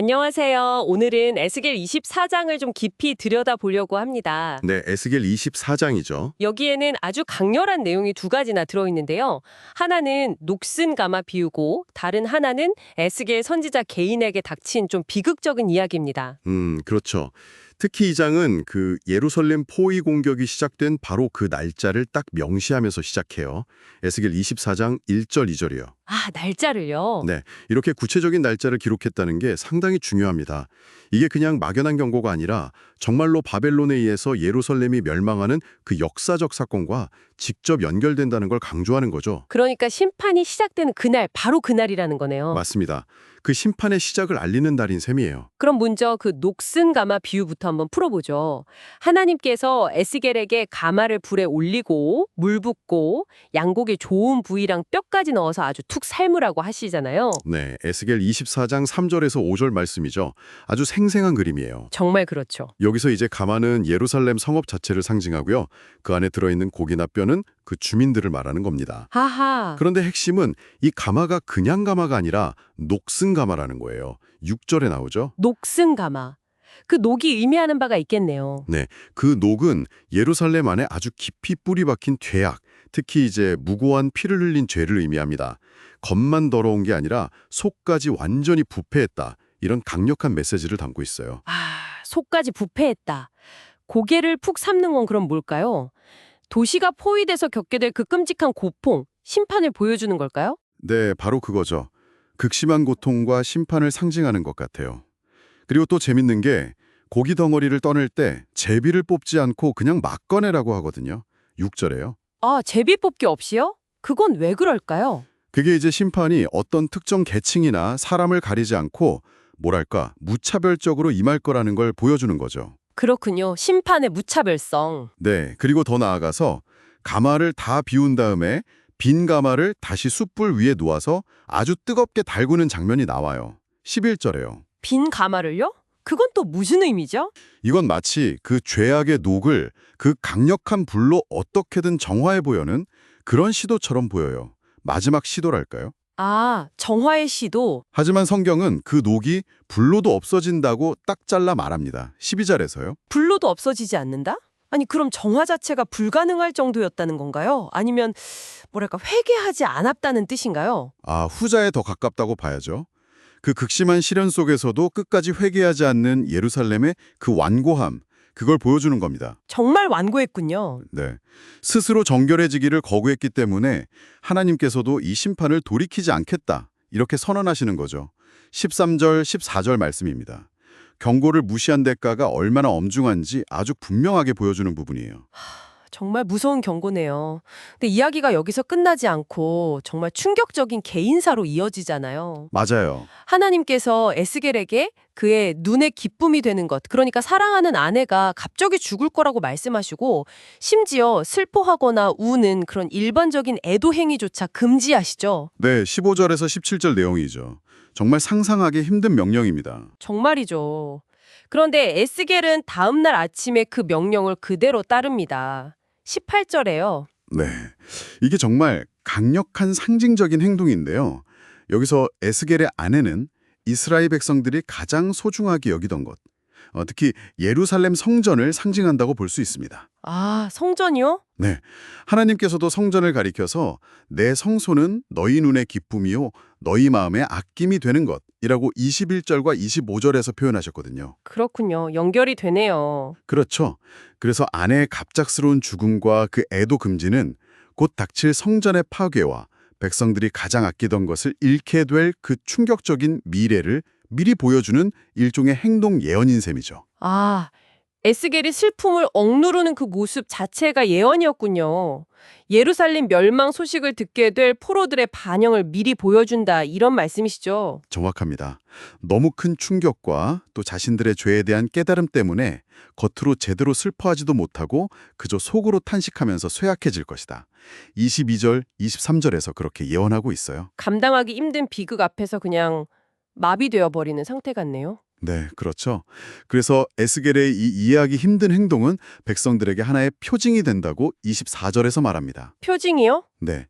안녕하세요. 오늘은 에스겔 24장을 좀 깊이 들여다보려고 합니다. 네, 에스겔 24장이죠. 여기에는 아주 강렬한 내용이 두 가지나 들어있는데요. 하나는 녹슨 가마 비유고 다른 하나는 에스겔 선지자 개인에게 닥친 좀 비극적인 이야기입니다. 그렇죠. 특히 이 장은 그 예루살렘 포위 공격이 시작된 바로 그 날짜를 딱 명시하면서 시작해요. 에스겔 24장 1절, 2절이요. 아, 날짜를요? 네, 이렇게 구체적인 날짜를 기록했다는 게 상당히 중요합니다. 이게 그냥 막연한 경고가 아니라 정말로 바벨론에 의해서 예루살렘이 멸망하는 그 역사적 사건과 직접 연결된다는 걸 강조하는 거죠. 그러니까 심판이 시작되는 그날, 바로 그날이라는 거네요. 맞습니다. 그 심판의 시작을 알리는 날인 셈이에요. 그럼 먼저 그 녹슨 가마 비유부터 한번 풀어보죠. 하나님께서 에스겔에게 가마를 불에 올리고 물 붓고 양고기 좋은 부위랑 뼈까지 넣어서 아주 툭 삶으라고 하시잖아요. 네, 에스겔 24장 3절에서 5절 말씀이죠. 아주 생생한 그림이에요. 정말 그렇죠. 여기서 이제 가마는 예루살렘 성읍 자체를 상징하고요. 그 안에 들어있는 고기나 뼈는 그 주민들을 말하는 겁니다. 하하. 그런데 핵심은 이 가마가 그냥 가마가 아니라 녹슨 가마라는 거예요. 6절에 나오죠. 녹슨 가마. 그 녹이 의미하는 바가 있겠네요. 네, 그 녹은 예루살렘 안에 아주 깊이 뿌리 박힌 죄악, 특히 이제 무고한 피를 흘린 죄를 의미합니다. 겉만 더러운 게 아니라 속까지 완전히 부패했다. 이런 강력한 메시지를 담고 있어요. 아, 속까지 부패했다. 고개를 푹 삶는 건 그럼 뭘까요? 도시가 포위돼서 겪게 될 그 끔찍한 고통, 심판을 보여주는 걸까요? 네, 바로 그거죠. 극심한 고통과 심판을 상징하는 것 같아요. 그리고 또 재밌는 게 고기 덩어리를 떠낼 때 제비를 뽑지 않고 그냥 막 꺼내라고 하거든요. 6절에요. 아, 제비 뽑기 없이요? 그건 왜 그럴까요? 그게 이제 심판이 어떤 특정 계층이나 사람을 가리지 않고 뭐랄까 무차별적으로 임할 거라는 걸 보여주는 거죠. 그렇군요. 심판의 무차별성. 네, 그리고 더 나아가서 가마를 다 비운 다음에 빈 가마를 다시 숯불 위에 놓아서 아주 뜨겁게 달구는 장면이 나와요. 11절에요. 빈 가마를요? 그건 또 무슨 의미죠? 이건 마치 그 죄악의 녹을 그 강력한 불로 어떻게든 정화해 보려는 그런 시도처럼 보여요. 마지막 시도랄까요? 아, 정화의 시도. 하지만 성경은 그 녹이 불로도 없어진다고 딱 잘라 말합니다. 12절에서요. 불로도 없어지지 않는다? 아니, 그럼 정화 자체가 불가능할 정도였다는 건가요? 아니면 뭐랄까 회개하지 않았다는 뜻인가요? 아, 후자에 더 가깝다고 봐야죠. 그 극심한 시련 속에서도 끝까지 회개하지 않는 예루살렘의 그 완고함, 그걸 보여주는 겁니다. 정말 완고했군요. 네. 스스로 정결해지기를 거부했기 때문에 하나님께서도 이 심판을 돌이키지 않겠다. 이렇게 선언하시는 거죠. 13절, 14절 말씀입니다. 경고를 무시한 대가가 얼마나 엄중한지 아주 분명하게 보여주는 부분이에요. 정말 무서운 경고네요. 근데 이야기가 여기서 끝나지 않고 정말 충격적인 개인사로 이어지잖아요. 맞아요. 하나님께서 에스겔에게 그의 눈의 기쁨이 되는 것, 그러니까 사랑하는 아내가 갑자기 죽을 거라고 말씀하시고 심지어 슬퍼하거나 우는 그런 일반적인 애도 행위조차 금지하시죠. 네, 15절에서 17절 내용이죠. 정말 상상하기 힘든 명령입니다. 정말이죠. 그런데 에스겔은 다음 날 아침에 그 명령을 그대로 따릅니다. 18절에요. 네. 이게 정말 강력한 상징적인 행동인데요. 여기서 에스겔의 아내는 이스라엘 백성들이 가장 소중하게 여기던 것, 특히 예루살렘 성전을 상징한다고 볼 수 있습니다. 아, 성전이요? 네. 하나님께서도 성전을 가리켜서 내 성소는 너희 눈의 기쁨이요 너희 마음의 아낌이 되는 것이라고 21절과 25절에서 표현하셨거든요. 그렇군요. 연결이 되네요. 그렇죠. 그래서 아내의 갑작스러운 죽음과 그 애도 금지는 곧 닥칠 성전의 파괴와 백성들이 가장 아끼던 것을 잃게 될 그 충격적인 미래를 미리 보여주는 일종의 행동 예언인 셈이죠. 아, 에스겔이 슬픔을 억누르는 그 모습 자체가 예언이었군요. 예루살렘 멸망 소식을 듣게 될 포로들의 반영을 미리 보여준다 이런 말씀이시죠? 정확합니다. 너무 큰 충격과 또 자신들의 죄에 대한 깨달음 때문에 겉으로 제대로 슬퍼하지도 못하고 그저 속으로 탄식하면서 쇠약해질 것이다. 22절, 23절에서 그렇게 예언하고 있어요. 감당하기 힘든 비극 앞에서 그냥 마비되어 버리는 상태 같네요. 네, 그렇죠. 그래서 에스겔의 이 이해하기 힘든 행동은 백성들에게 하나의 표징이 된다고 24절에서 말합니다. 표징이요? 네,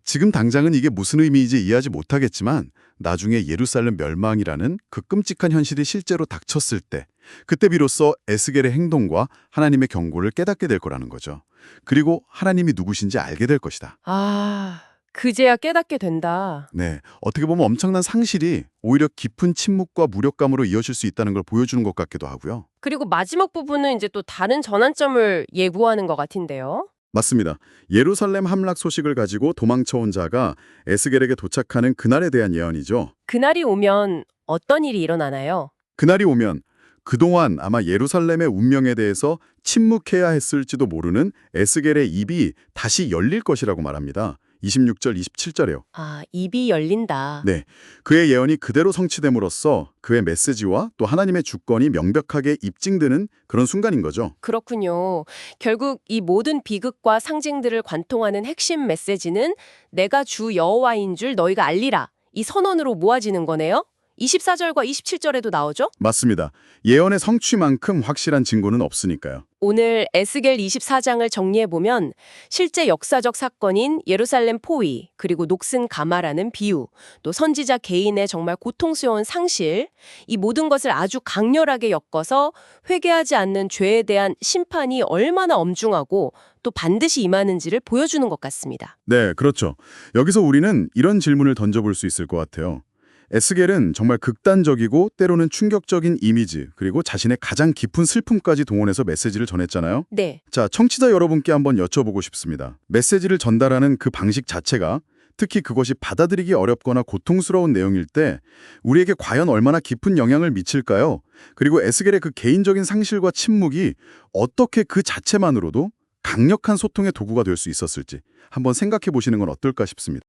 지금 당장은 이게 무슨 의미인지 이해하지 못하겠지만 나중에 예루살렘 멸망이라는 그 끔찍한 현실이 실제로 닥쳤을 때 그때 비로소 에스겔의 행동과 하나님의 경고를 깨닫게 될 거라는 거죠. 그리고 하나님이 누구신지 알게 될 것이다. 아, 그제야 깨닫게 된다. 네, 어떻게 보면 엄청난 상실이 오히려 깊은 침묵과 무력감으로 이어질 수 있다는 걸 보여주는 것 같기도 하고요. 그리고 마지막 부분은 이제 또 다른 전환점을 예고하는 것 같은데요. 맞습니다. 예루살렘 함락 소식을 가지고 도망쳐온 자가 에스겔에게 도착하는 그날에 대한 예언이죠. 그날이 오면 어떤 일이 일어나나요? 그날이 오면 그동안 아마 예루살렘의 운명에 대해서 침묵해야 했을지도 모르는 에스겔의 입이 다시 열릴 것이라고 말합니다. 26절, 27절에요. 아, 입이 열린다. 네, 그의 예언이 그대로 성취됨으로써 그의 메시지와 또 하나님의 주권이 명백하게 입증되는 그런 순간인 거죠. 그렇군요. 결국 이 모든 비극과 상징들을 관통하는 핵심 메시지는 내가 주 여호와인 줄 너희가 알리라. 이 선언으로 모아지는 거네요. 24절과 27절에도 나오죠? 맞습니다. 예언의 성취만큼 확실한 증거는 없으니까요. 오늘 에스겔 24장을 정리해보면 실제 역사적 사건인 예루살렘 포위, 그리고 녹슨 가마라는 비유, 또 선지자 개인의 정말 고통스러운 상실, 이 모든 것을 아주 강렬하게 엮어서 회개하지 않는 죄에 대한 심판이 얼마나 엄중하고 또 반드시 임하는지를 보여주는 것 같습니다. 네, 그렇죠. 여기서 우리는 이런 질문을 던져볼 수 있을 것 같아요. 에스겔은 정말 극단적이고 때로는 충격적인 이미지 그리고 자신의 가장 깊은 슬픔까지 동원해서 메시지를 전했잖아요. 네. 자, 청취자 여러분께 한번 여쭤보고 싶습니다. 메시지를 전달하는 그 방식 자체가 특히 그것이 받아들이기 어렵거나 고통스러운 내용일 때 우리에게 과연 얼마나 깊은 영향을 미칠까요? 그리고 에스겔의 그 개인적인 상실과 침묵이 어떻게 그 자체만으로도 강력한 소통의 도구가 될 수 있었을지 한번 생각해 보시는 건 어떨까 싶습니다.